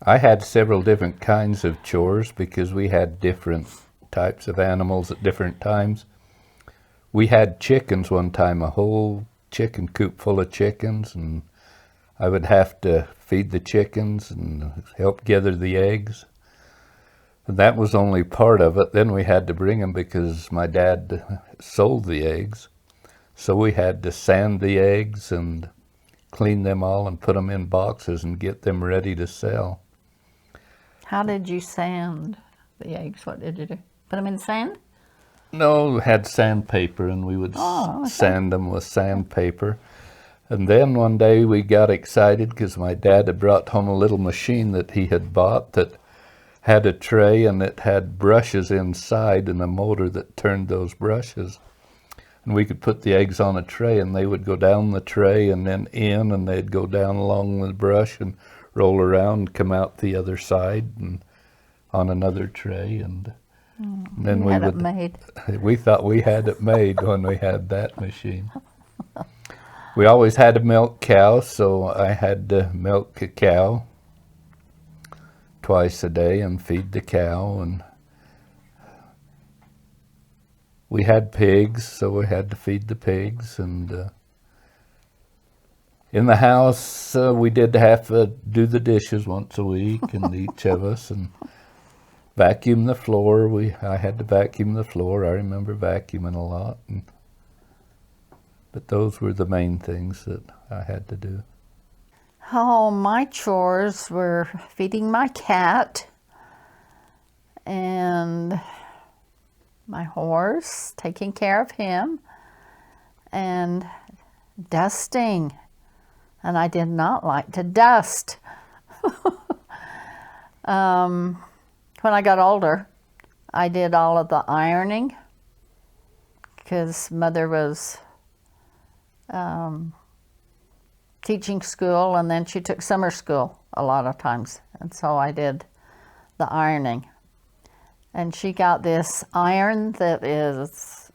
I had several different kinds of chores because we had different types of animals at different times. We had chickens one time, a whole chicken coop full of chickens, and I would have to feed the chickens and help gather the eggs. And that was only part of it. Then we had to bring them because my dad sold the eggs. So we had to sand the eggs and clean them all and put them in boxes and get them ready to sell. How did you sand the eggs? What did you do? Put them in sand? No, we had sandpaper, and we would sand them with sandpaper. And then one day we got excited because my dad had brought home a little machine that he had bought that had a tray, and it had brushes inside and a motor that turned those brushes. And we could put the eggs on a tray, and they would go down the tray and then in, and they'd go down along the brush and roll around and come out the other side and on another tray. And then we had would, it made. We thought we had it made when we had that machine. We always had a milk cow, so I had to milk a cow twice a day and feed the cow. And we had pigs, so we had to feed the pigs. And in the house, we did have to do the dishes once a week, and each of us, and vacuum the floor. I had to vacuum the floor. I remember vacuuming a lot. But those were the main things that I had to do. Oh, my chores were feeding my cat and my horse, taking care of him, and dusting. And I did not like to dust. When I got older, I did all of the ironing because Mother was teaching school, and then she took summer school a lot of times. And so I did the ironing. And she got this iron that is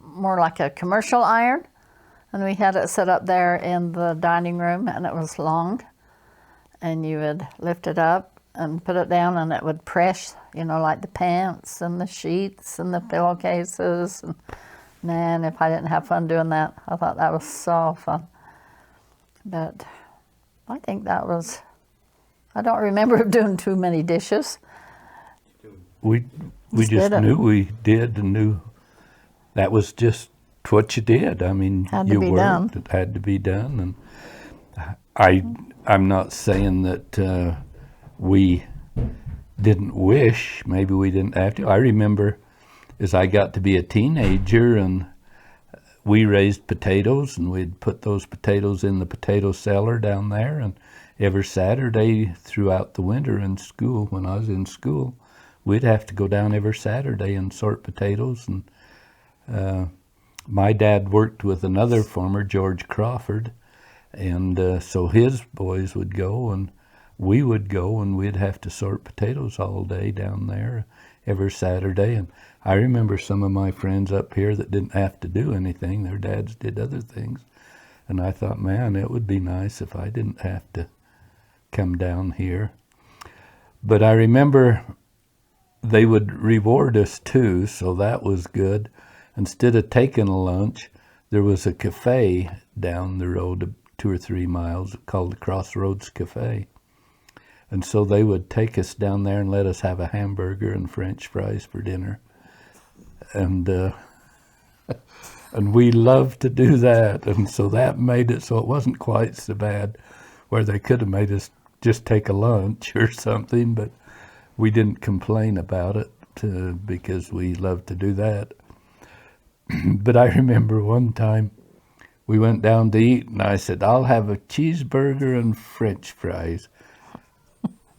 more like a commercial iron. And we had it set up there in the dining room, and it was long. And you would lift it up and put it down, and it would press, like the pants and the sheets and the pillowcases. And man, if I didn't have fun doing that, I thought that was so fun. But I think that was, I don't remember doing too many dishes. We just knew we did, and knew that was just what you did. I mean, you worked, it had to be done. And I'm not saying that we didn't wish, maybe we didn't have to. I remember as I got to be a teenager, and we raised potatoes, and we'd put those potatoes in the potato cellar down there, and every Saturday throughout the winter in school, when I was in school, we'd have to go down every Saturday and sort potatoes. And my dad worked with another farmer, George Crawford, and so his boys would go, and we would go, and we'd have to sort potatoes all day down there every Saturday. And I remember some of my friends up here that didn't have to do anything. Their dads did other things. And I thought, man, it would be nice if I didn't have to come down here. But I remember they would reward us too, so that was good. Instead of taking a lunch, there was a cafe down the road 2 or 3 miles called the Crossroads Cafe. And so they would take us down there and let us have a hamburger and French fries for dinner. And and we loved to do that. And so that made it so it wasn't quite so bad, where they could have made us just take a lunch or something, but we didn't complain about it because we loved to do that. But I remember one time we went down to eat, and I said, I'll have a cheeseburger and French fries.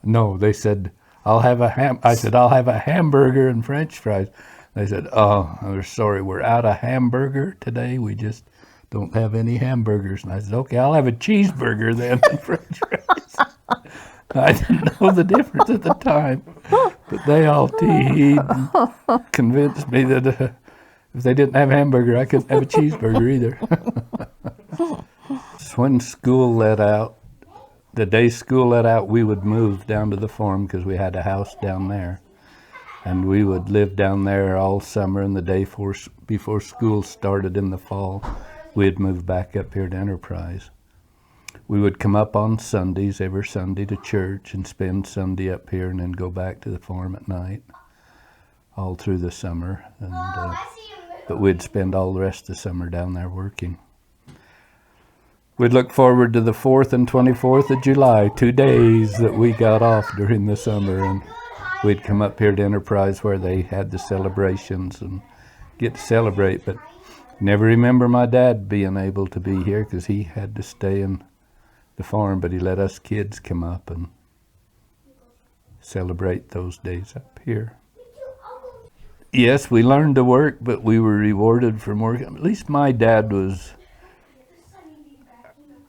No, they said, I said, I'll have a hamburger and French fries. They said, oh, we're sorry, we're out of hamburger today. We just don't have any hamburgers. And I said, okay, I'll have a cheeseburger then and French fries. I didn't know the difference at the time, but they all teed and convinced me that if they didn't have a hamburger, I couldn't have a cheeseburger either. When school let out, the day school let out, we would move down to the farm because we had a house down there. And we would live down there all summer, and the day before school started in the fall, we'd move back up here to Enterprise. We would come up on Sundays, every Sunday, to church and spend Sunday up here and then go back to the farm at night, all through the summer. And, but we'd spend all the rest of the summer down there working. We'd look forward to the 4th and 24th of July, 2 days that we got off during the summer, and we'd come up here to Enterprise where they had the celebrations and get to celebrate. But never remember my dad being able to be here because he had to stay in the farm, but he let us kids come up and celebrate those days up here. Yes, we learned to work, but we were rewarded for working. At least my dad was,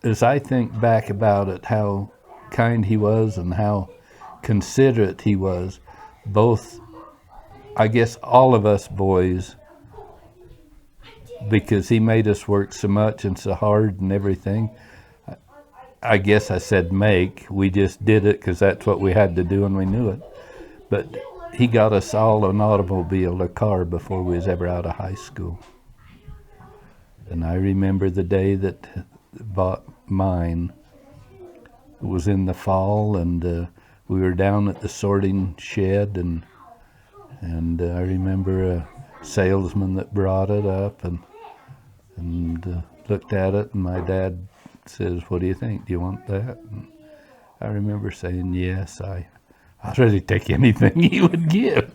as I think back about it, how kind he was and how considerate he was. Both, I guess, all of us boys, because he made us work so much and so hard and everything. I guess I said make. We just did it because that's what we had to do and we knew it. But he got us all an automobile, a car, before we was ever out of high school. And I remember the day that bought mine. It was in the fall, and we were down at the sorting shed, and I remember a salesman that brought it up and looked at it, and my dad says, "What do you think? Do you want that?" And I remember saying, "Yes, I'd really take anything he would give."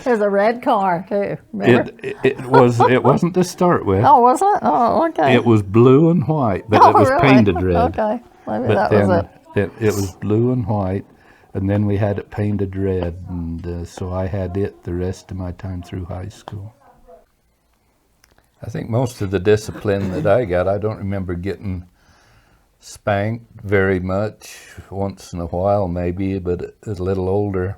There's a red car too. It wasn't to start with. Oh, was it? Oh, okay. It was blue and white, but it was really? painted red. Okay, maybe But that was it. It was blue and white, and then we had it painted red, and so I had it the rest of my time through high school. I think most of the discipline that I got, I don't remember getting spanked very much, once in a while maybe, but as a little older,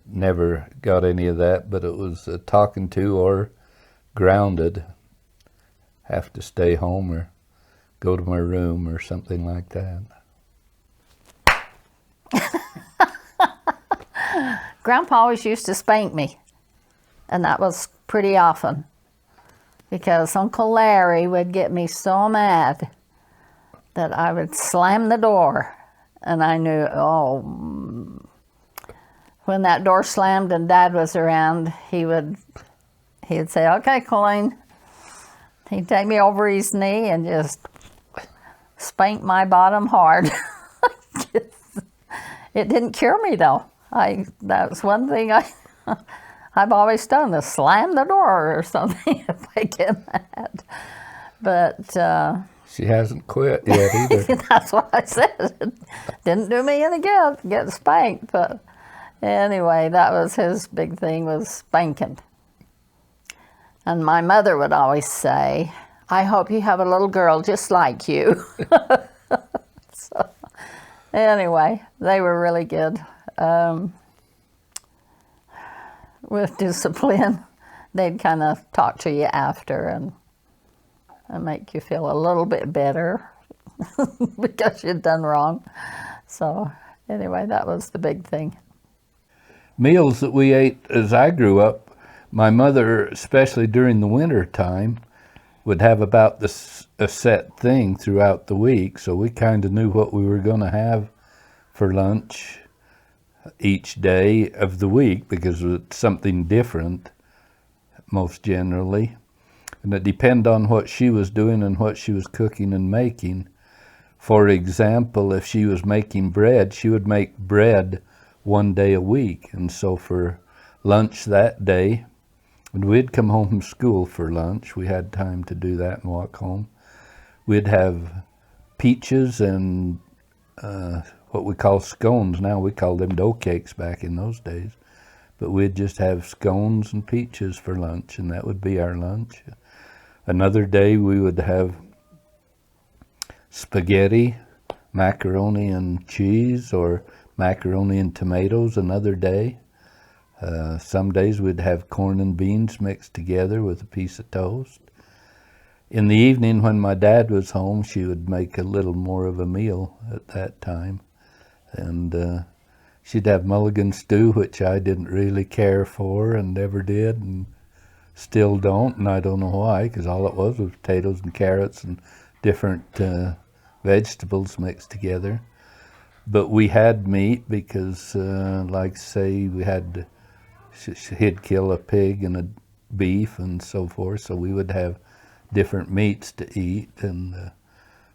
never got any of that, but it was talking to or grounded, have to stay home or go to my room or something like that. Grandpa always used to spank me, and that was pretty often, because Uncle Larry would get me so mad that I would slam the door, and I knew, when that door slammed and Dad was around, he would say, "Okay, Colleen." He'd take me over his knee and just spank my bottom hard. It didn't cure me though. That's one thing I've always done, is slam the door or something if I get mad. But she hasn't quit yet either. That's what I said. It didn't do me any good to get spanked. But anyway, that was his big thing, was spanking. And my mother would always say, "I hope you have a little girl just like you." So anyway, they were really good. With discipline, they'd kind of talk to you after and make you feel a little bit better because you'd done wrong. So anyway, that was the big thing. Meals that we ate as I grew up, my mother, especially during the winter time, would have about a set thing throughout the week, so we kind of knew what we were going to have for lunch each day of the week, because it's something different most generally. And it depended on what she was doing and what she was cooking and making. For example, if she was making bread, she would make bread one day a week. And so for lunch that day, when we'd come home from school for lunch, we had time to do that and walk home, we'd have peaches and what we call scones now. We called them dough cakes back in those days. But we'd just have scones and peaches for lunch, and that would be our lunch. Another day we would have spaghetti, macaroni and cheese, or macaroni and tomatoes another day. Some days we'd have corn and beans mixed together with a piece of toast. in the evening when my dad was home, she would make a little more of a meal at that time. And she'd have mulligan stew, which I didn't really care for and never did and still don't, and I don't know why, because all it was potatoes and carrots and different vegetables mixed together. But we had meat because, like say, he'd kill a pig and a beef and so forth, so we would have different meats to eat. And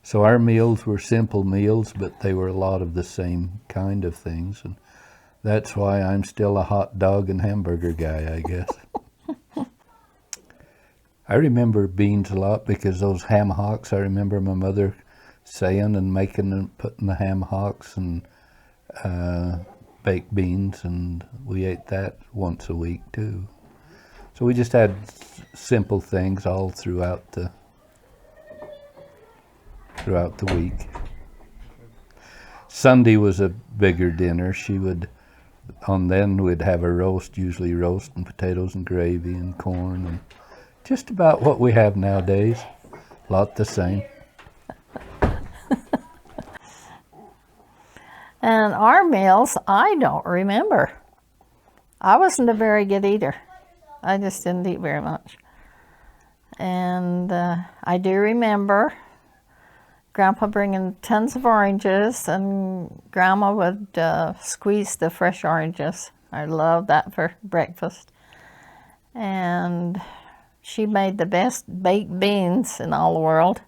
so our meals were simple meals, but they were a lot of the same kind of things. And that's why I'm still a hot dog and hamburger guy, I guess. I remember beans a lot because those ham hocks, I remember my mother saying and making and putting the ham hocks and baked beans, and we ate that once a week too. So we just had simple things all throughout the week. Sunday was a bigger dinner. We'd have a roast, usually roast and potatoes and gravy and corn and just about what we have nowadays. A lot the same. And our meals, I don't remember. I wasn't a very good eater. I just didn't eat very much. And I do remember Grandpa bringing tons of oranges, and Grandma would squeeze the fresh oranges. I loved that for breakfast. And she made the best baked beans in all the world.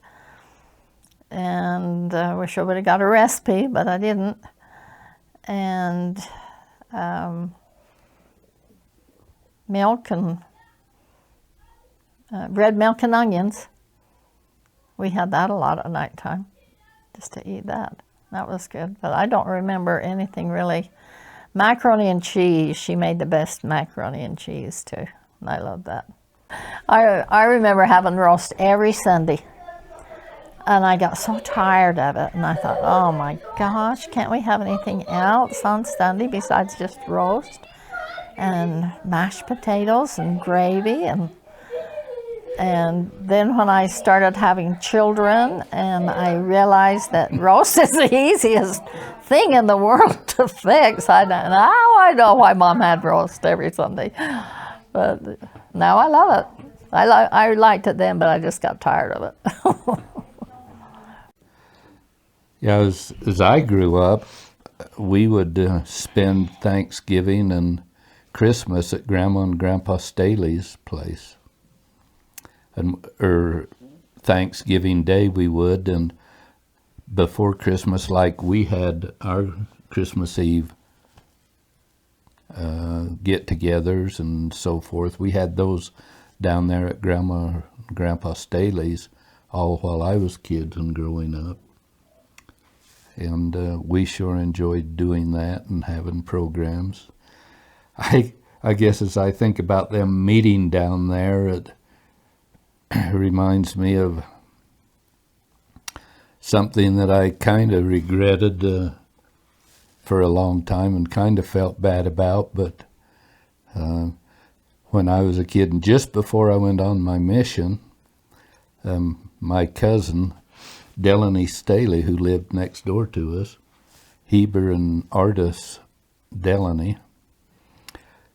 And I wish I would have got a recipe, but I didn't. And milk and bread, milk, and onions. We had that a lot at nighttime, just to eat that. That was good, but I don't remember anything really. Macaroni and cheese, she made the best macaroni and cheese too, and I love that. I remember having roast every Sunday, and I got so tired of it, and I thought, oh my gosh, can't we have anything else on Sunday besides just roast and mashed potatoes and gravy? And then when I started having children and I realized that roast is the easiest thing in the world to fix, I know why Mom had roast every Sunday. But now I love it. I liked it then, but I just got tired of it. Yeah, as I grew up, we would spend Thanksgiving and Christmas at Grandma and Grandpa Staley's place. Or Thanksgiving Day we would, and before Christmas, like we had our Christmas Eve get-togethers and so forth. We had those down there at Grandma and Grandpa Staley's all while I was kids and growing up. And we sure enjoyed doing that and having programs. I guess as I think about them meeting down there, it reminds me of something that I kind of regretted for a long time and kind of felt bad about. But when I was a kid and just before I went on my mission, my cousin Delaney Staley, who lived next door to us, Heber and Artis Delaney,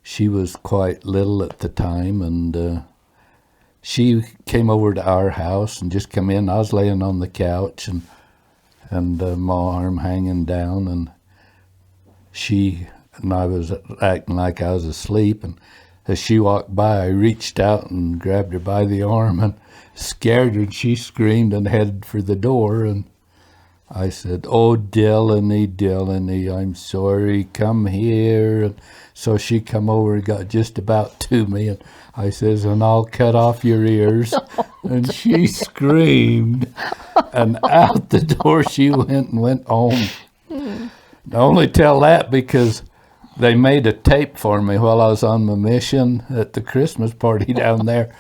she was quite little at the time, and she came over to our house and just come in. I was laying on the couch and my arm hanging down, and I was acting like I was asleep, and as she walked by, I reached out and grabbed her by the arm and scared her, and she screamed and headed for the door. And I said, "Oh, Delaney, I'm sorry, come here." And so she come over and got just about to me, and I says, "And I'll cut off your ears." And she screamed, and out the door she went home. I only tell that because they made a tape for me while I was on my mission at the Christmas party down there.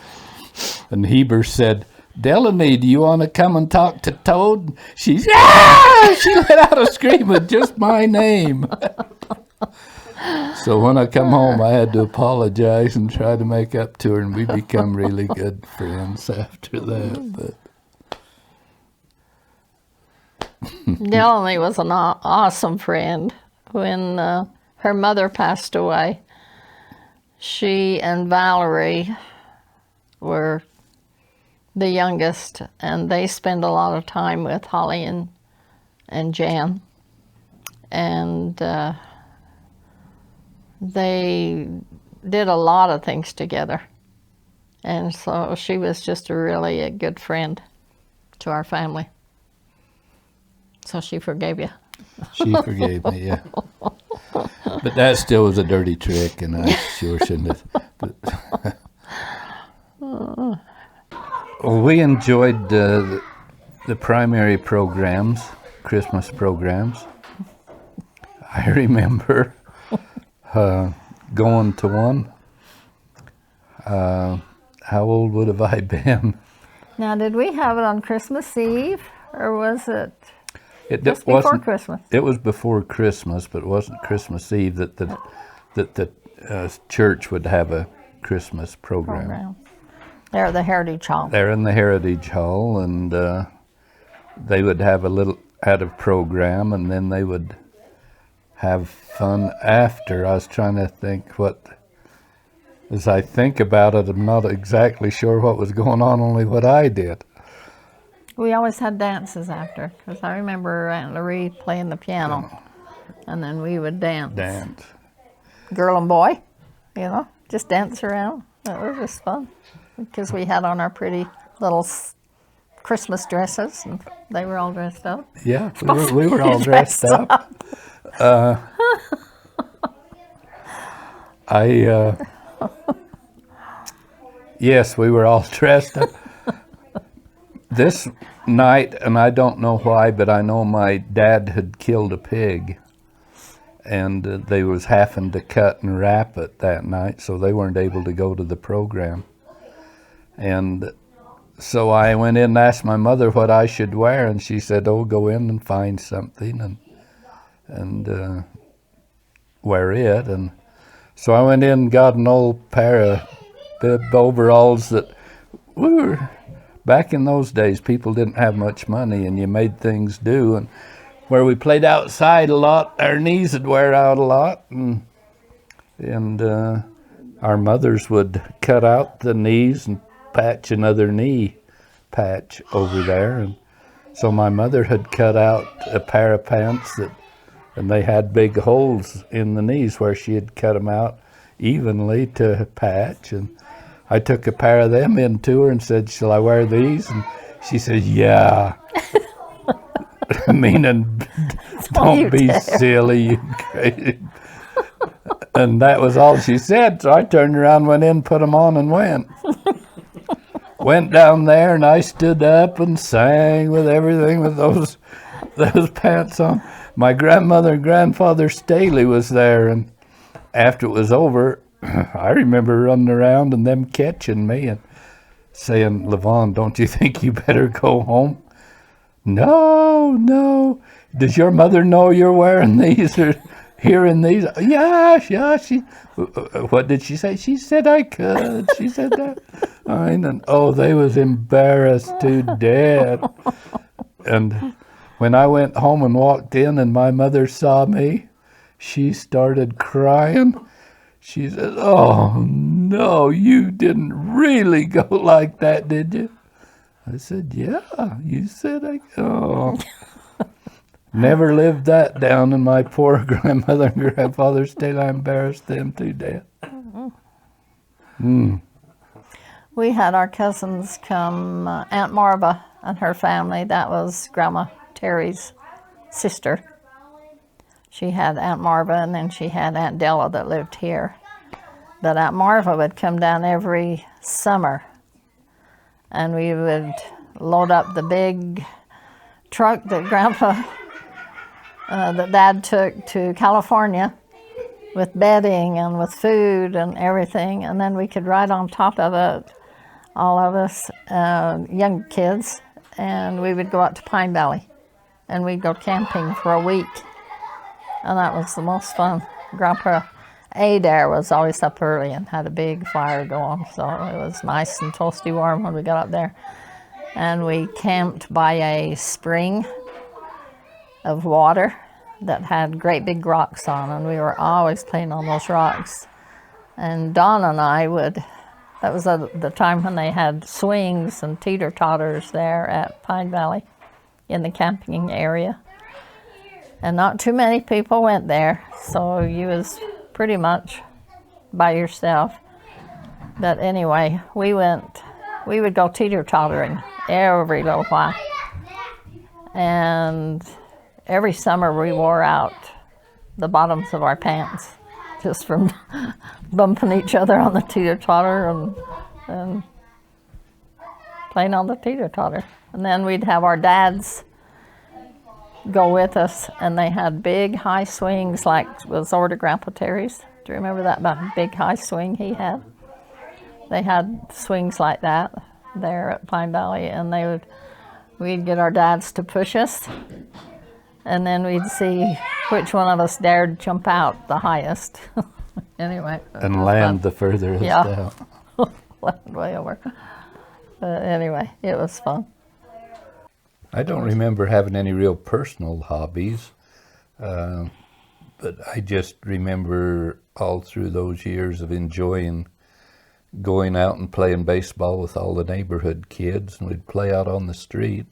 And Heber said, "Delaney, do you want to come and talk to Toad?" She let out a scream with just my name. So when I come home, I had to apologize and try to make up to her, and we become really good friends after that. But Melanie was an awesome friend. When her mother passed away, she and Valerie were the youngest, and they spent a lot of time with Holly and Jan. And they did a lot of things together. And so she was just a good friend to our family. So she forgave you. She forgave me, yeah. But that still was a dirty trick, and I sure shouldn't have. Well, we enjoyed the primary programs, Christmas programs. I remember going to one. How old would have I been? Now, did we have it on Christmas Eve, or was it just before Christmas? It was before Christmas, but it wasn't Christmas Eve that the church would have a Christmas program. They're at the Heritage Hall. They're in the Heritage Hall, and they would have a little program, and then they would have fun after. I was trying to think as I think about it, I'm not exactly sure what was going on, only what I did. We always had dances after, because I remember Aunt Larry playing the piano, and then we would dance. Girl and boy, just dance around. It was just fun, because we had on our pretty little Christmas dresses, and they were all dressed up. Yeah, we were all dressed up. Yes, we were all dressed up. This night, and I don't know why, but I know my dad had killed a pig, and they was having to cut and wrap it that night, so they weren't able to go to the program. And so I went in and asked my mother what I should wear, and she said, "Oh, go in and find something and wear it." And so I went in and got an old pair of bib overalls that back in those days, people didn't have much money, and you made things do. And where we played outside a lot, our knees would wear out a lot, and our mothers would cut out the knees and patch another knee patch over there. And so my mother had cut out a pair of pants and they had big holes in the knees where she had cut them out evenly to patch. And I took a pair of them in to her and said, "Shall I wear these?" And she said, "Yeah." Meaning, don't be silly, you crazy. And that was all she said. So I turned around, went in, put them on, and went. Went down there, and I stood up and sang with everything with those pants on. My grandmother and grandfather Staley was there, and after it was over, I remember running around and them catching me and saying, "Lavon, don't you think you better go home?" No. Does your mother know you're wearing these or hearing these? Yeah. What did she say? She said I could. She said that. They was embarrassed to death. And when I went home and walked in and my mother saw me, she started crying. She said, "Oh, no, you didn't really go like that, did you?" I said, "Yeah, you said I go." Never lived that down, and my poor grandmother and grandfather still embarrassed them to death. We had our cousins come, Aunt Marva and her family. That was Grandma Terry's sister. She had Aunt Marva, and then she had Aunt Della that lived here. But Aunt Marva would come down every summer, and we would load up the big truck that that Dad took to California with bedding and with food and everything, and then we could ride on top of it, all of us young kids, and we would go out to Pine Valley, and we'd go camping for a week, and that was the most fun. Grandpa Adair was always up early and had a big fire going, so it was nice and toasty warm when we got up there. And we camped by a spring of water that had great big rocks on, and we were always playing on those rocks. And Don and I would, that was the time when they had swings and teeter-totters there at Pine Valley in the camping area. And not too many people went there, so you was pretty much by yourself. But anyway, we would go teeter-tottering every little while. And every summer we wore out the bottoms of our pants just from bumping each other on the teeter-totter and playing on the teeter-totter. And then we'd have our dads go with us, and they had big high swings like was over to Grandpa Terry's. Do you remember that big high swing he had? They had swings like that there at Pine Valley, and we'd get our dads to push us, and then we'd see which one of us dared jump out the highest. Anyway. And land the furthest out. Land way over. But anyway, it was fun. I don't remember having any real personal hobbies, but I just remember all through those years of enjoying going out and playing baseball with all the neighborhood kids, and we'd play out on the street.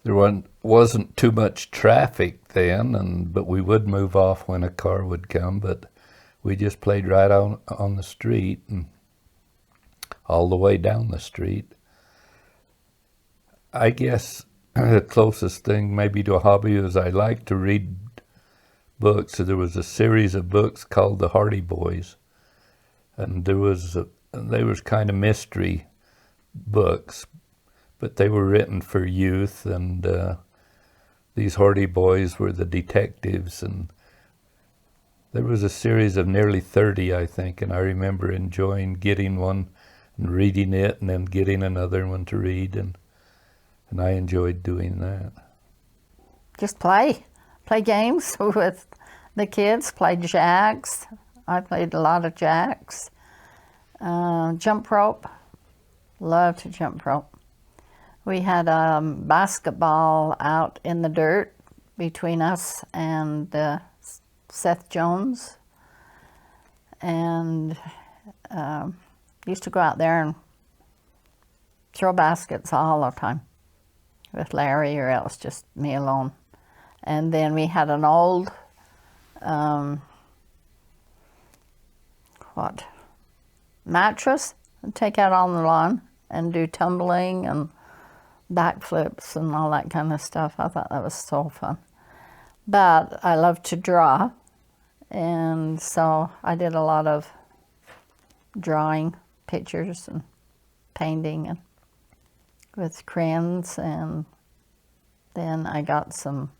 There wasn't too much traffic then, but we would move off when a car would come, but we just played right on the street and all the way down the street. I guess the closest thing maybe to a hobby is I like to read books. So there was a series of books called The Hardy Boys, and they was kind of mystery books, but they were written for youth, and these Hardy Boys were the detectives, and there was a series of nearly 30, I think, and I remember enjoying getting one and reading it and then getting another one to read, and I enjoyed doing that. Just play games with the kids, play jacks. I played a lot of jacks. Jump rope, love to jump rope. We had basketball out in the dirt between us and Seth Jones, and used to go out there and throw baskets all the time with Larry, or else just me alone. And then we had an old mattress and take out on the lawn and do tumbling and backflips and all that kind of stuff. I thought that was so fun. But I love to draw, and so I did a lot of drawing pictures and painting and with crayons, and then I got some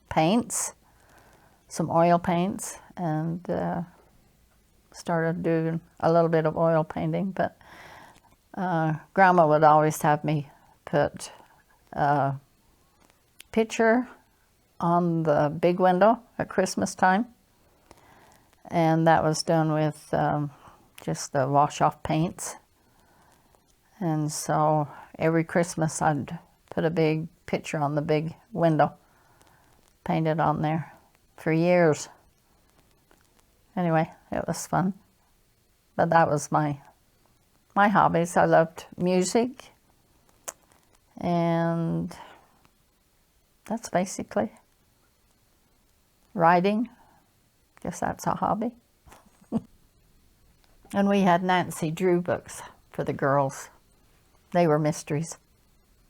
paints, some oil paints, and started doing a little bit of oil painting. But Grandma would always have me put a picture on the big window at Christmas time, and that was done with just the wash-off paints. And so every Christmas I'd put a big picture on the big window, painted on there for years. Anyway, it was fun. But that was my hobbies. I loved music, and that's basically writing. Guess that's a hobby. And we had Nancy Drew books for the girls. They were mysteries.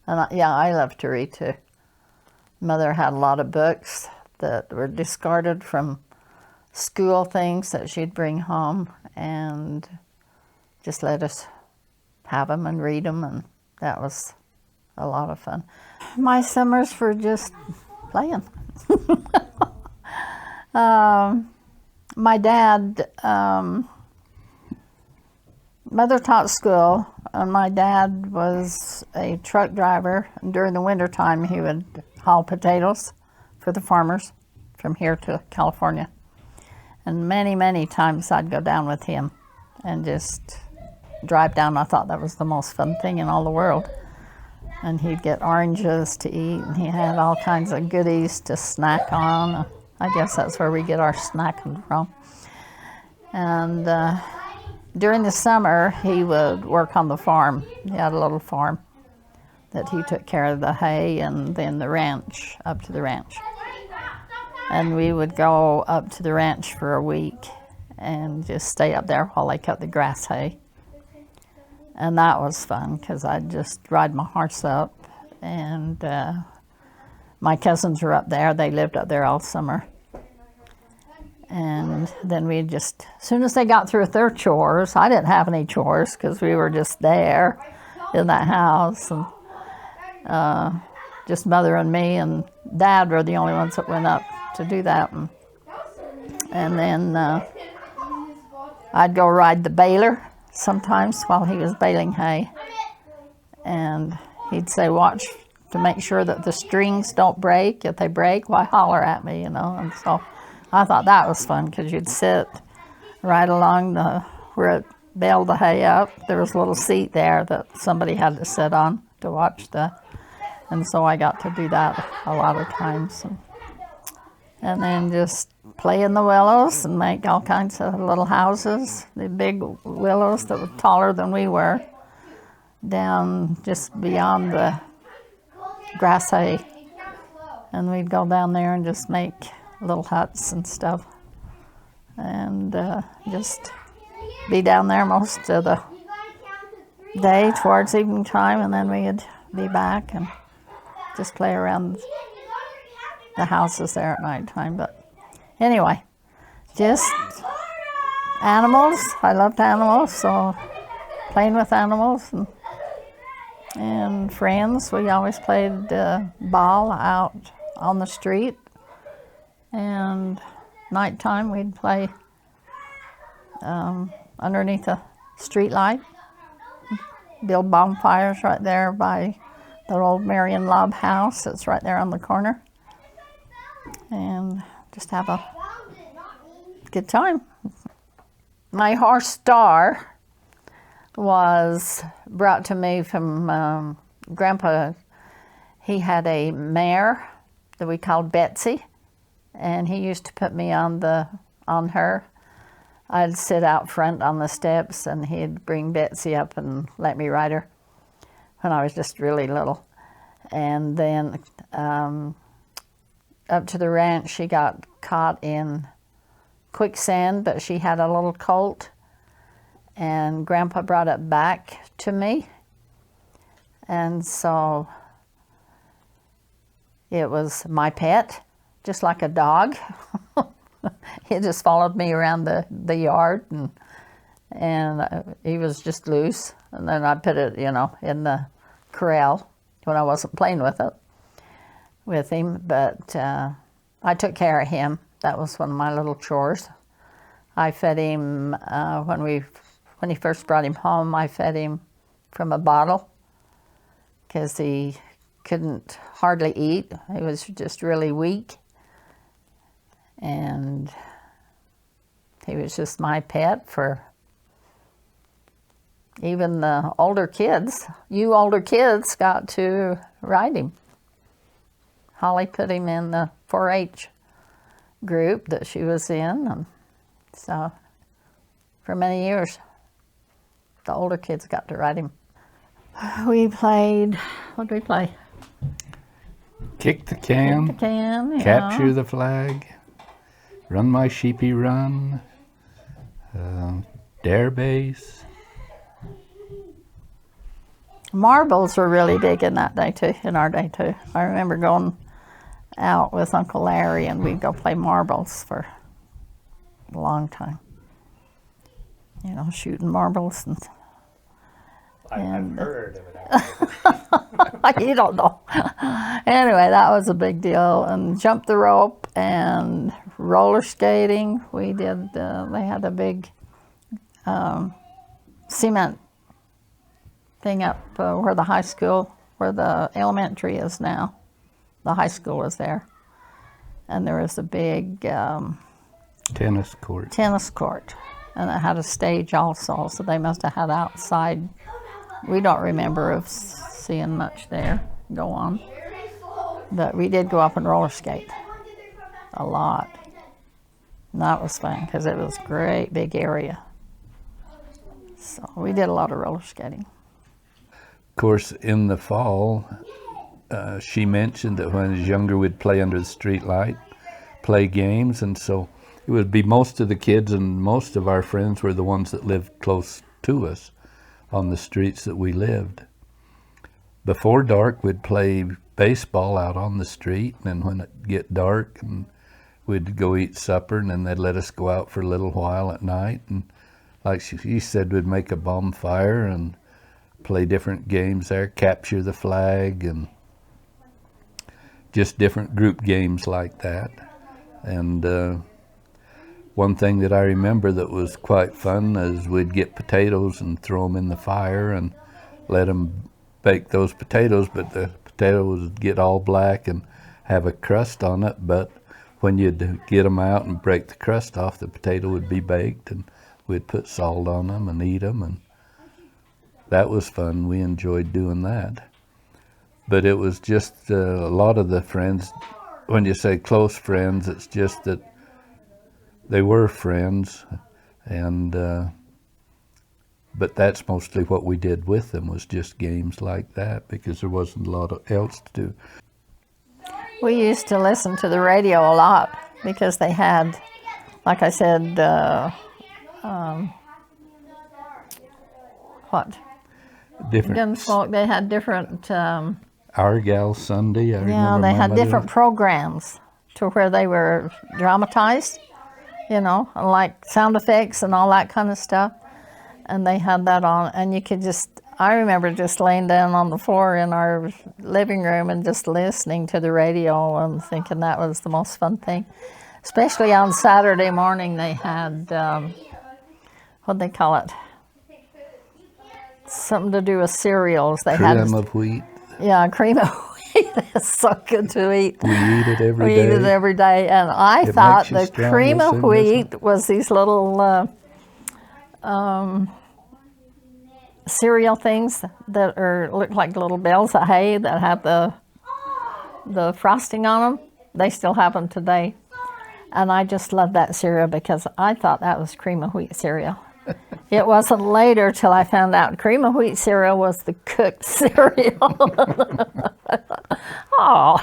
And I love to read too. Mother had a lot of books that were discarded from school things that she'd bring home, and just let us have them and read them, and that was a lot of fun. My summers were just playing. My dad, Mother taught school, and my dad was a truck driver. And during the winter time, he would haul potatoes for the farmers from here to California. And many, many times I'd go down with him and just drive down. I thought that was the most fun thing in all the world. And he'd get oranges to eat, and he had all kinds of goodies to snack on. I guess that's where we get our snacking from. And during the summer, he would work on the farm. He had a little farm that he took care of the hay and then the ranch, up to the ranch. And we would go up to the ranch for a week and just stay up there while they cut the grass hay. And that was fun because I'd just ride my horse up, and my cousins were up there. They lived up there all summer. And then we just, as soon as they got through with their chores, I didn't have any chores because we were just there in that house. And just Mother and me and Dad were the only ones that went up to do that. And then I'd go ride the baler sometimes while he was baling hay, and he'd say, watch to make sure that the strings don't break. If they break, why holler at me, you know. And so I thought that was fun because you'd sit right along where it baled the hay up. There was a little seat there that somebody had to sit on to watch and so I got to do that a lot of times. And then just play in the willows and make all kinds of little houses. The big willows that were taller than we were, down just beyond the grass hay. And we'd go down there and just make little huts and stuff. And just be down there most of the day towards evening time, and then we'd be back and just play around the houses there at night time. But anyway, just animals. I loved animals, so playing with animals and friends. We always played ball out on the street, and nighttime we'd play underneath a street light, build bonfires right there by the old Marion Lobb house that's right there on the corner, and just have a good time. My horse Star was brought to me from Grandpa. He had a mare that we called Betsy, and he used to put me on her. I'd sit out front on the steps, and he'd bring Betsy up and let me ride her when I was just really little. And then up to the ranch, she got caught in quicksand, but she had a little colt, and Grandpa brought it back to me. And so it was my pet, just like a dog. He just followed me around the yard, and he was just loose. And then I put it, in the corral when I wasn't playing with him. But I took care of him. That was one of my little chores. I fed him when he first brought him home. I fed him from a bottle because he couldn't hardly eat. He was just really weak. And he was just my pet for even the older kids. You older kids got to ride him. Holly put him in the 4-H group that she was in. And so for many years, the older kids got to ride him. We played, what did we play? Kick the can. Kick the can, Capture the flag. Run my sheepy run, dare base. Marbles were really big in our day too. I remember going out with Uncle Larry and we'd go play marbles for a long time. Shooting marbles I've heard of it. You don't know. Anyway, that was a big deal. And jump the rope and roller skating. We did, they had a big cement thing up where the elementary is now. The high school was there. And there was a big Tennis court. Tennis court. And it had a stage also, so they must have had outside. We don't remember of seeing much there go on. But we did go up and roller skate a lot. And that was fun because it was a great big area. So we did a lot of roller skating. Of course, in the fall, she mentioned that when I was younger, we'd play under the street light, play games, and so it would be most of the kids and most of our friends were the ones that lived close to us on the streets that we lived. Before dark, we'd play baseball out on the street, and then when it get dark, and we'd go eat supper, and then they'd let us go out for a little while at night, and like she said, we'd make a bonfire and play different games there, capture the flag, and just different group games like that. And one thing that I remember that was quite fun is we'd get potatoes and throw them in the fire and let them bake those potatoes, but the potatoes would get all black and have a crust on it, but when you'd get them out and break the crust off, the potato would be baked, and we'd put salt on them and eat them, and that was fun. We enjoyed doing that. But it was just a lot of the friends, when you say close friends, it's just that they were friends, and but that's mostly what we did with them, was just games like that, because there wasn't a lot else to do. We used to listen to the radio a lot because they had, like I said, what? Different. Gunsmoke, they had different... Our Gal Sunday, I remember. Yeah, they had Mama different programs to where they were dramatized, you know, like sound effects and all that kind of stuff. And they had that on, and you could just, I remember just laying down on the floor in our living room and just listening to the radio and thinking that was the most fun thing. Especially on Saturday morning, they had, what'd they call it? Something to do with cereals. They had Cream of wheat. Yeah, cream of wheat. It's so good to eat. We eat it every day. We eat it every day. And I thought the cream of wheat was these little cereal things that look like little bales of hay that have the frosting on them. They still have them today. And I just love that cereal because I thought that was cream of wheat cereal. It wasn't later till I found out cream of wheat cereal was the cooked cereal. I thought, oh.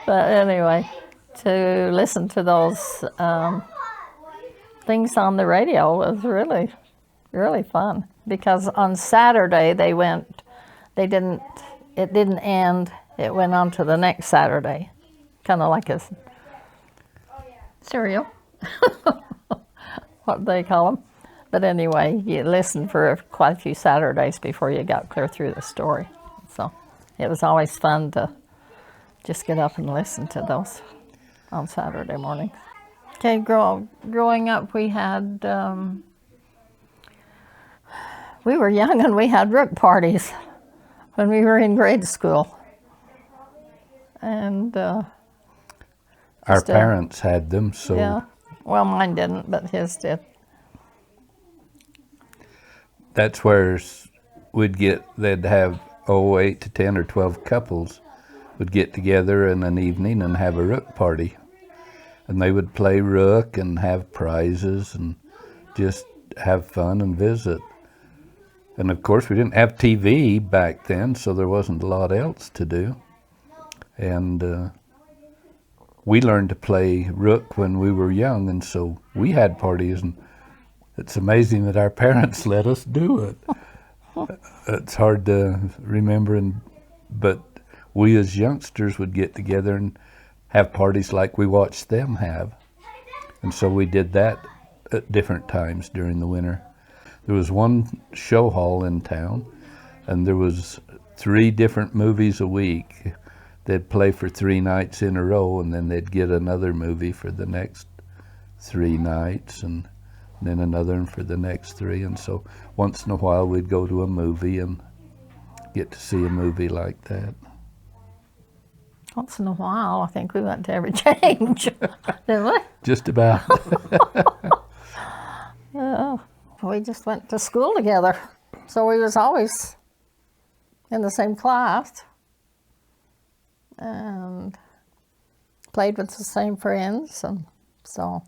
But anyway, to listen to those things on the radio was really, really fun. Because on Saturday it didn't end, it went on to the next Saturday. Kind of like a cereal. What they call them. But anyway, you listened for quite a few Saturdays before you got clear through the story. So it was always fun to just get up and listen to those on Saturday mornings. Okay, growing up, we had, we were young and we had rook parties when we were in grade school. And our parents had them, so... Yeah. Well, mine didn't, but his did. That's where they'd have 8 to 10 or 12 couples would get together in an evening and have a rook party. And they would play rook and have prizes and just have fun and visit. And of course, we didn't have TV back then, so there wasn't a lot else to do. And we learned to play rook when we were young, and so we had parties, and it's amazing that our parents let us do it. It's hard to remember, but we as youngsters would get together and have parties like we watched them have. And so we did that at different times during the winter. There was one show hall in town, and there was 3 different movies a week. They'd play for 3 nights in a row, and then they'd get another movie for the next 3 nights, and then another one for the next 3. And so once in a while we'd go to a movie and get to see a movie like that. once in a while, I think we went to every change, didn't we? Just about. Yeah, we just went to school together, so we was always in the same class and played with the same friends, and so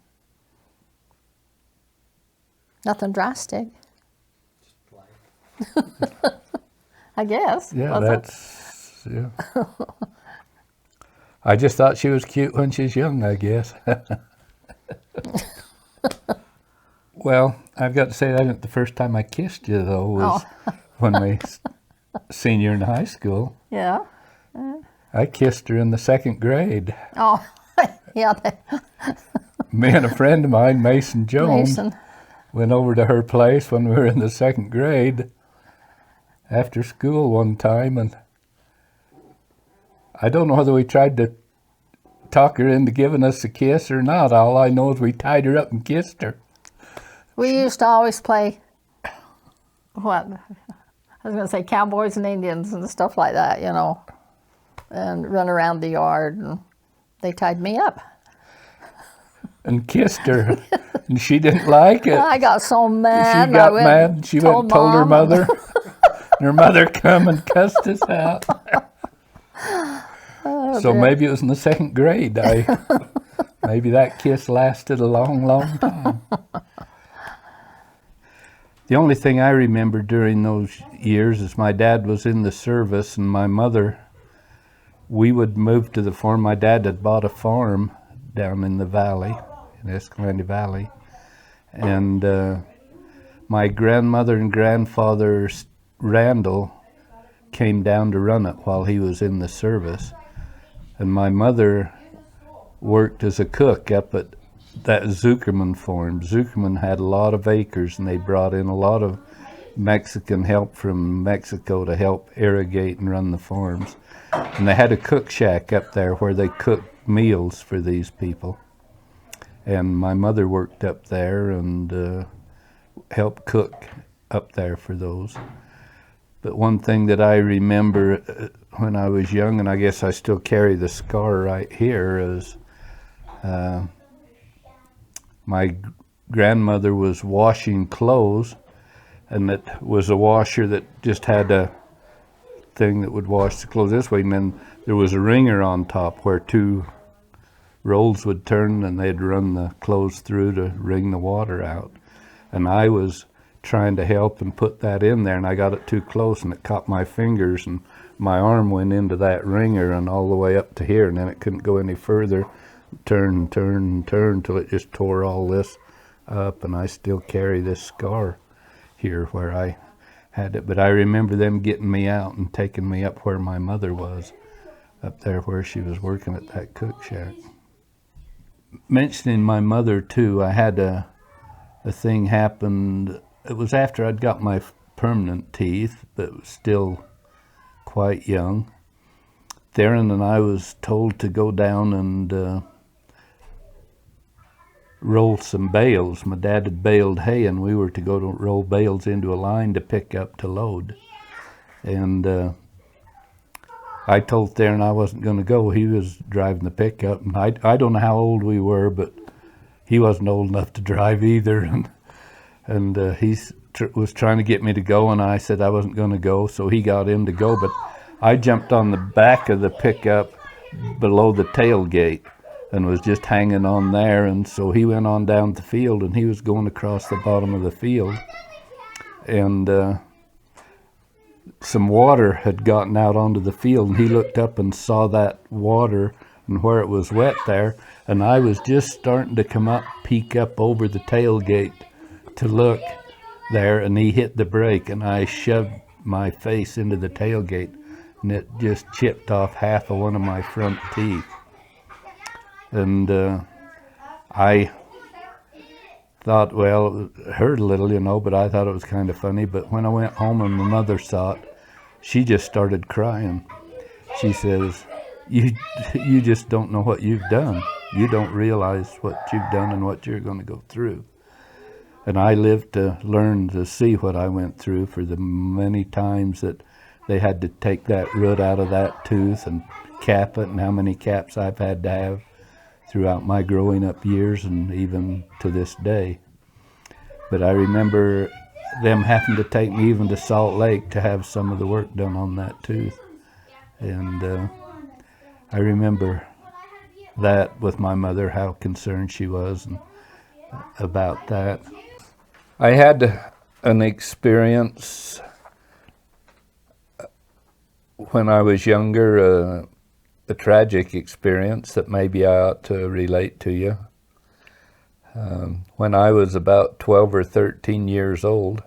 nothing drastic. I guess. Yeah, that's, yeah. I just thought she was cute when she was young, I guess. Well, I've got to say that isn't the first time I kissed you, though, was when we seen you in high school. Yeah. I kissed her in the 2nd grade. Oh, yeah. Me and a friend of mine, Mason Jones, went over to her place when we were in the 2nd grade after school one time, and I don't know whether we tried to talk her into giving us a kiss or not. All I know is we tied her up and kissed her. We used to always play, what? I was going to say cowboys and Indians and stuff like that, you know, and run around the yard, and they tied me up. And kissed her, and she didn't like it. I got so mad. She got mad, and she went and told her mother. And her mother come and cussed us out. So maybe it was in the 2nd grade. Maybe that kiss lasted a long, long time. The only thing I remember during those years is my dad was in the service, and my mother, we would move to the farm. My dad had bought a farm down in the valley, in Escalante Valley. And my grandmother and grandfather, Randall, came down to run it while he was in the service. And my mother worked as a cook up at that Zuckerman farm. Zuckerman had a lot of acres, and they brought in a lot of Mexican help from Mexico to help irrigate and run the farms. And they had a cook shack up there where they cooked meals for these people. And my mother worked up there and helped cook up there for those. But one thing that I remember when I was young, and I guess I still carry the scar right here, is my grandmother was washing clothes, and it was a washer that just had a thing that would wash the clothes this way, and then there was a wringer on top where 2 rolls would turn, and they'd run the clothes through to wring the water out. And I was trying to help and put that in there, and I got it too close, and it caught my fingers, and my arm went into that wringer and all the way up to here, and then it couldn't go any further. Turn and turn and turn until it just tore all this up, and I still carry this scar here where I had it. But I remember them getting me out and taking me up where my mother was, up there where she was working at that cook shack. Mentioning my mother too, I had a thing happen. It was after I'd got my permanent teeth, but was still quite young. Theron and I was told to go down and roll some bales. My dad had baled hay, and we were to go to roll bales into a line to pick up to load. And I told Theron I wasn't going to go. He was driving the pickup, and I don't know how old we were, but he wasn't old enough to drive either. And he was trying to get me to go, and I said I wasn't going to go, so he got in to go. But I jumped on the back of the pickup below the tailgate and was just hanging on there, and so he went on down the field, and he was going across the bottom of the field, and some water had gotten out onto the field, and he looked up and saw that water and where it was wet there, and I was just starting to come up, peek up over the tailgate to look there, and he hit the brake, and I shoved my face into the tailgate, and it just chipped off half of one of my front teeth. And I thought, well, it hurt a little, you know, but I thought it was kind of funny. But when I went home and my mother saw it, she just started crying. She says, you just don't know what you've done. You don't realize what you've done and what you're going to go through. And I lived to learn to see what I went through for the many times that they had to take that root out of that tooth and cap it and how many caps I've had to have throughout my growing up years and even to this day. But I remember them having to take me even to Salt Lake to have some of the work done on that tooth. And I remember that with my mother, how concerned she was about that. I had an experience when I was younger, a tragic experience that maybe I ought to relate to you. When I was about 12 or 13 years old,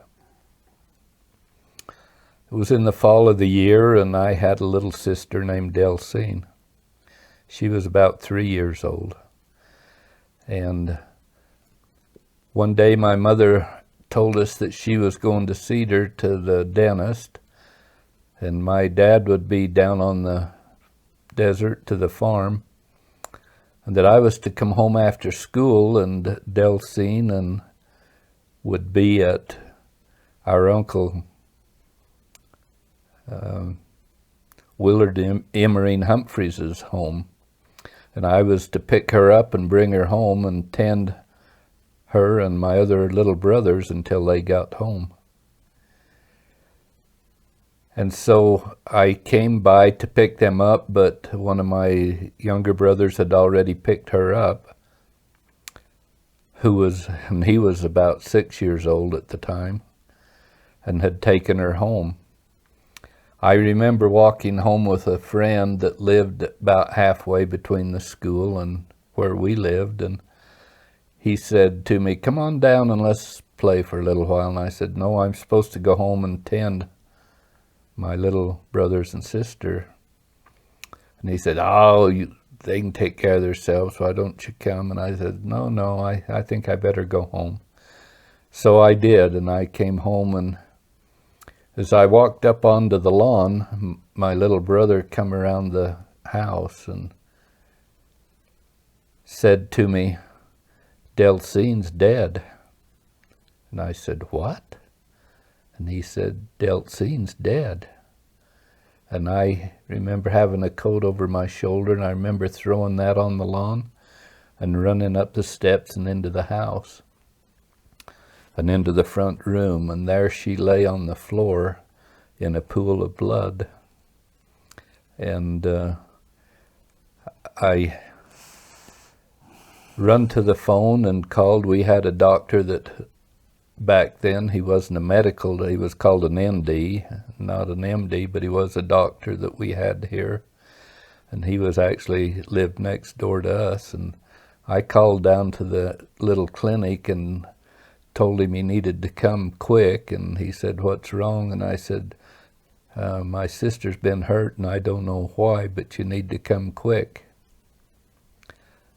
it was in the fall of the year, and I had a little sister named Delcine. She was about 3 years old. And one day my mother told us that she was going to Cedar to the dentist, and my dad would be down on the desert to the farm, and that I was to come home after school, and Delcine and would be at our uncle Willard Emmering Humphreys's home. And I was to pick her up and bring her home and tend her and my other little brothers until they got home. And so I came by to pick them up, but one of my younger brothers had already picked her up, and he was about 6 years old at the time, and had taken her home. I remember walking home with a friend that lived about halfway between the school and where we lived, and he said to me, "Come on down and let's play for a little while." And I said, "No, I'm supposed to go home and tend my little brothers and sister." And he said, "Oh, they can take care of themselves, why don't you come?" And I said, no, I think I better go home. So I did, and I came home, and as I walked up onto the lawn, my little brother come around the house and said to me, "Delcine's dead." And I said, "What?" And he said, "Delcine's dead." And I remember having a coat over my shoulder, and I remember throwing that on the lawn and running up the steps and into the house and into the front room, and there she lay on the floor in a pool of blood. And I run to the phone and called. We had a doctor that back then, he wasn't a medical, he was called an ND, not an MD, but he was a doctor that we had here. And he was actually lived next door to us. And I called down to the little clinic and told him he needed to come quick, and he said, "What's wrong?" And I said, "My sister's been hurt and I don't know why, but you need to come quick."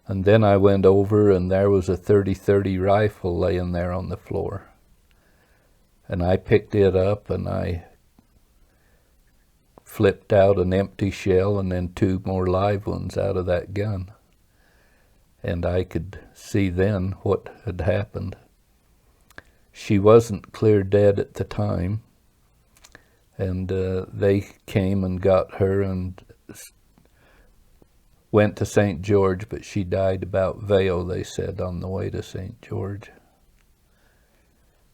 And then I went over, and there was a .30-30 rifle laying there on the floor. And I picked it up, and I flipped out an empty shell and then 2 more live ones out of that gun. And I could see then what had happened. She wasn't clear dead at the time, and they came and got her and went to St. George, but she died about Vail, they said, on the way to St. George.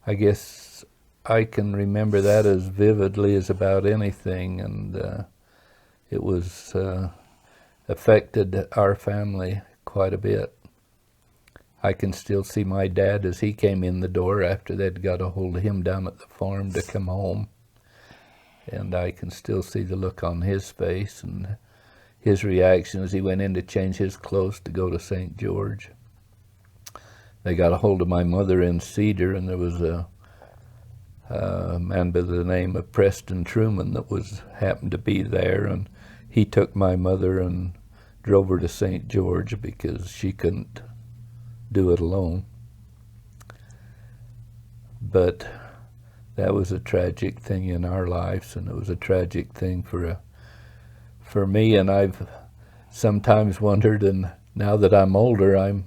I guess I can remember that as vividly as about anything, and it was affected our family quite a bit. I can still see my dad as he came in the door after they'd got a hold of him down at the farm to come home. And I can still see the look on his face and his reaction as he went in to change his clothes to go to St. George. They got a hold of my mother in Cedar, and there was a man by the name of Preston Truman that happened to be there, and he took my mother and drove her to St. George because she couldn't do it alone. But that was a tragic thing in our lives, and it was a tragic thing for me, and I've sometimes wondered, and now that I'm older, I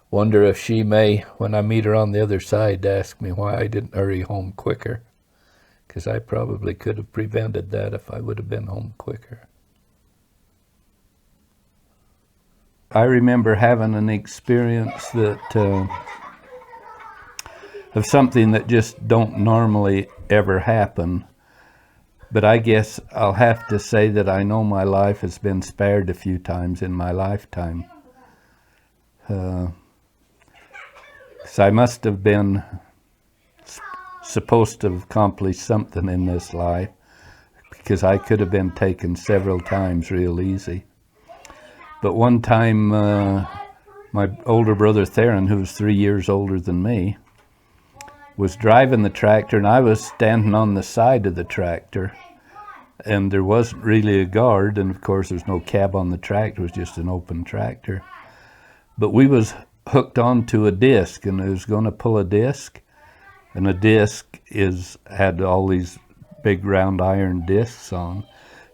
wonder if she may, when I meet her on the other side, ask me why I didn't hurry home quicker, because I probably could have prevented that if I would have been home quicker. I remember having an experience that of something that just don't normally ever happen. But I guess I'll have to say that I know my life has been spared a few times in my lifetime. 'Cause I must have been supposed to have accomplished something in this life, because I could have been taken several times real easy. But one time, my older brother Theron, who was 3 years older than me, was driving the tractor, and I was standing on the side of the tractor, and there wasn't really a guard, and of course there's no cab on the tractor, it was just an open tractor. But we was hooked onto a disc, and it was going to pull a disc, and a disc had all these big round iron discs on.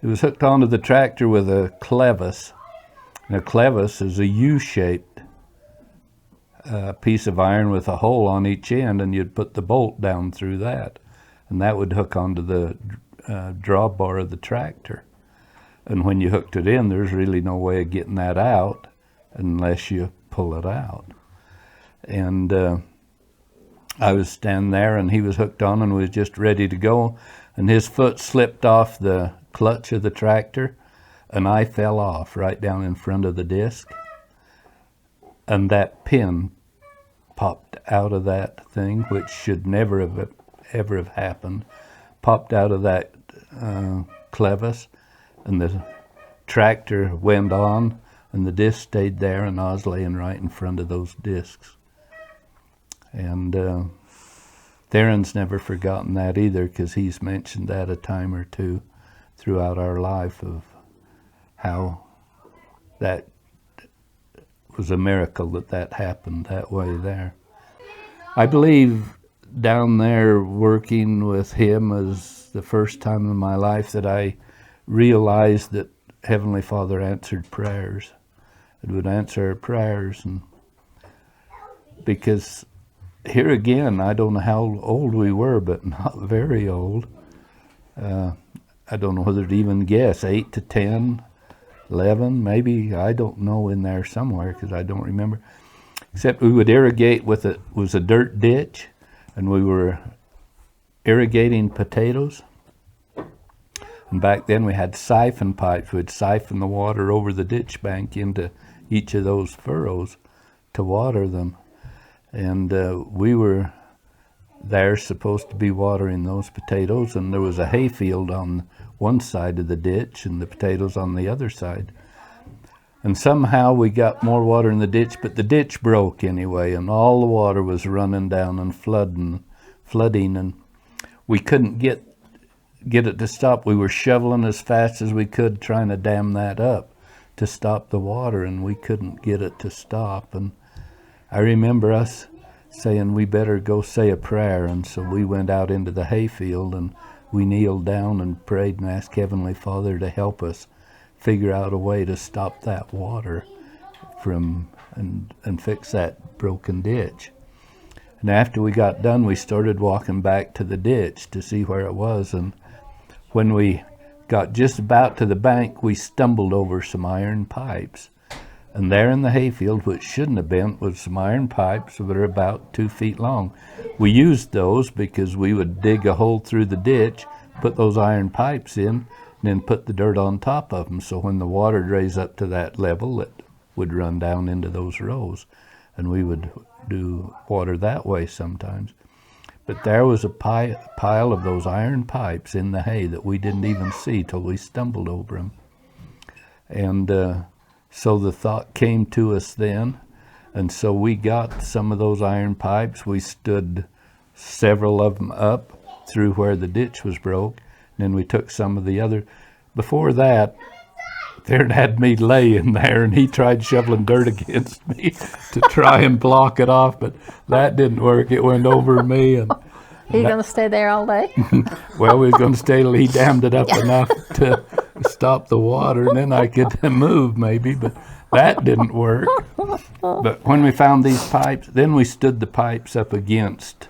It was hooked onto the tractor with a clevis, and a clevis is a U-shaped piece of iron with a hole on each end, and you'd put the bolt down through that, and that would hook onto the drawbar of the tractor. And when you hooked it in, there's really no way of getting that out unless you pull it out. And I was standing there, and he was hooked on, and was just ready to go, and his foot slipped off the clutch of the tractor, and I fell off right down in front of the disc, and that pin popped out of that thing, which should never have ever have happened, popped out of that clevis, and the tractor went on, and the disc stayed there, and I was laying right in front of those discs. And Theron's never forgotten that either, because he's mentioned that a time or two throughout our life, of how that was a miracle that happened that way there. I believe down there working with him was the first time in my life that I realized that Heavenly Father answered prayers. It would answer our prayers, and because here again, I don't know how old we were, but not very old. I don't know whether to even guess, 8 to 10, 11, maybe, I don't know, in there somewhere, because I don't remember. Except we would irrigate with it was a dirt ditch, and we were irrigating potatoes. And back then we had siphon pipes. We'd siphon the water over the ditch bank into each of those furrows to water them. And we were there supposed to be watering those potatoes, and there was a hay field on one side of the ditch and the potatoes on the other side. And somehow we got more water in the ditch, but the ditch broke anyway, and all the water was running down and flooding, and we couldn't get it to stop. We were shoveling as fast as we could, trying to dam that up to stop the water, and we couldn't get it to stop. And I remember us saying we better go say a prayer, and so we went out into the hayfield, and we kneeled down and prayed and asked Heavenly Father to help us figure out a way to stop that water from and fix that broken ditch. And after we got done, we started walking back to the ditch to see where it was, and when we got just about to the bank, we stumbled over some iron pipes. And there in the hayfield, which shouldn't have been, was some iron pipes that are about 2 feet long. We used those because we would dig a hole through the ditch, put those iron pipes in, and then put the dirt on top of them. So when the water drains up to that level, it would run down into those rows. And we would do water that way sometimes. But there was a pile of those iron pipes in the hay that we didn't even see till we stumbled over them. And so the thought came to us then, and so we got some of those iron pipes. We stood several of them up through where the ditch was broke, and then we took some of the other. Before that, Theron had me laying there, and he tried shoveling dirt against me to try and block it off, but that didn't work. It went over me. And are you going to stay there all day? Well, we was going to stay till he dammed it up enough to stop the water, and then I could move maybe, but that didn't work. But when we found these pipes, then we stood the pipes up against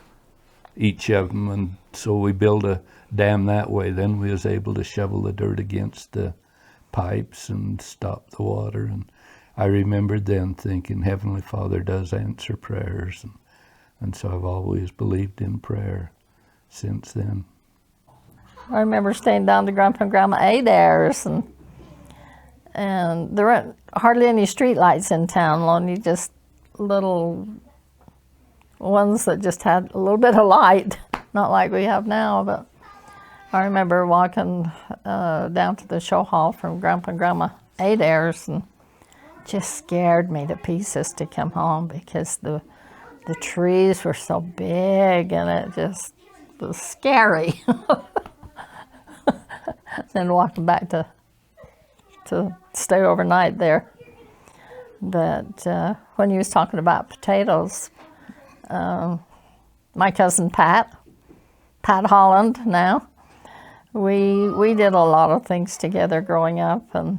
each of them, and so we built a dam that way. Then we was able to shovel the dirt against the pipes and stop the water. And I remembered then thinking, Heavenly Father does answer prayers. And so I've always believed in prayer since then. I remember staying down to Grandpa and Grandma Adair's, and there weren't hardly any street lights in town, only just little ones that just had a little bit of light, not like we have now. But I remember walking down to the show hall from Grandpa and Grandma Adair's, and just scared me to pieces to come home because the trees were so big and it just was scary. Then walking back to stay overnight there. But when you was talking about potatoes, my cousin Pat Holland now, we did a lot of things together growing up. And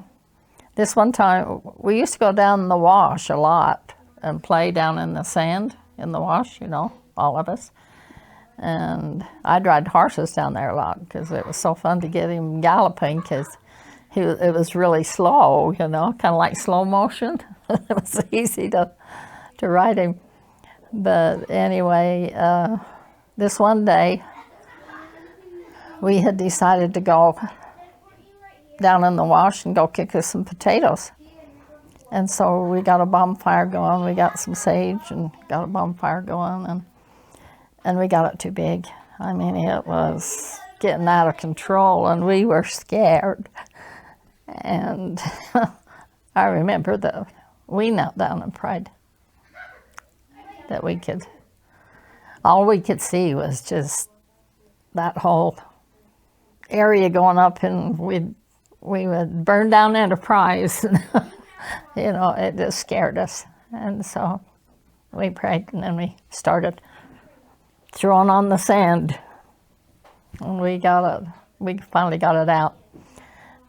this one time, we used to go down in the wash a lot and play down in the sand in the wash, you know, all of us. And I'd ride horses down there a lot because it was so fun to get him galloping because it was really slow, you know, kind of like slow motion. It was easy to ride him. But anyway, this one day, we had decided to go down in the wash and go kick us some potatoes. And so we got a bonfire going, we got some sage and got a bonfire going, and we got it too big. I mean, it was getting out of control and we were scared. And I remember that we knelt down and prayed that all we could see was just that whole area going up, and we would burn down Enterprise. You know, it just scared us. And so we prayed, and then we started throwing on the sand. And we finally got it out.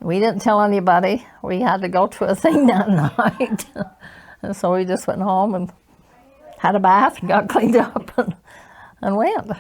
We didn't tell anybody. We had to go to a thing that night. And so we just went home and had a bath and got cleaned up and went.